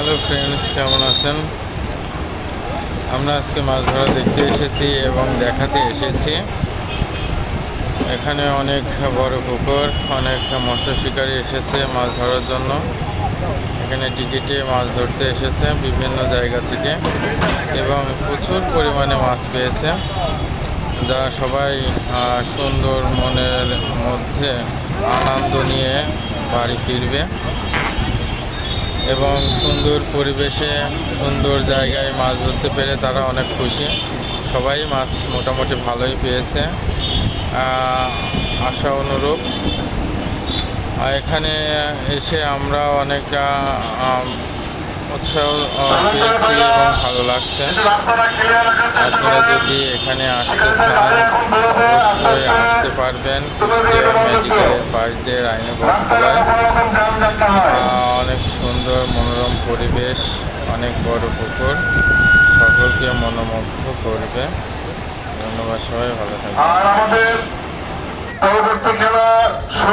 Hello friends, কেমন আছেন? আমরা আজকে মাছ ধরা দেখতে এসেছি এবং দেখাতে এসেছি। এখানে অনেক বড় পুকুর, অনেক মৎস্য শিকারী এসেছে মাছ ধরার জন্য। এখানে টিকিটে মাছ ধরতে এসেছে বিভিন্ন জায়গা থেকে এবং প্রচুর পরিমাণে মাছ পেয়েছে, যা সবাই সুন্দর মনের মধ্যে আনন্দ নিয়ে বাড়ি ফিরবে এবং সুন্দর পরিবেশে সুন্দর জায়গায় মাছ ধরতে পেরে তারা অনেক খুশি। সবাই মাছ মোটামুটি ভালোই পেয়েছে, আশা অনুরূপ। এখানে এসে আমরা অনেক উৎসাহ পেয়েছি এবং ভালো লাগছে। আপনারা যদি এখানে আসতে চান অবশ্যই আসতে পারবেন। কুষ্টিয়া মেডিকেলের পাশ দিয়ে রাইনে বটতলায় অনেক সুন্দর মনোরম পরিবেশ, অনেক বড় পুকুর, সকলকে মনোমুগ্ধ করবে। ধন্যবাদ, সবাই ভালো থাকবে।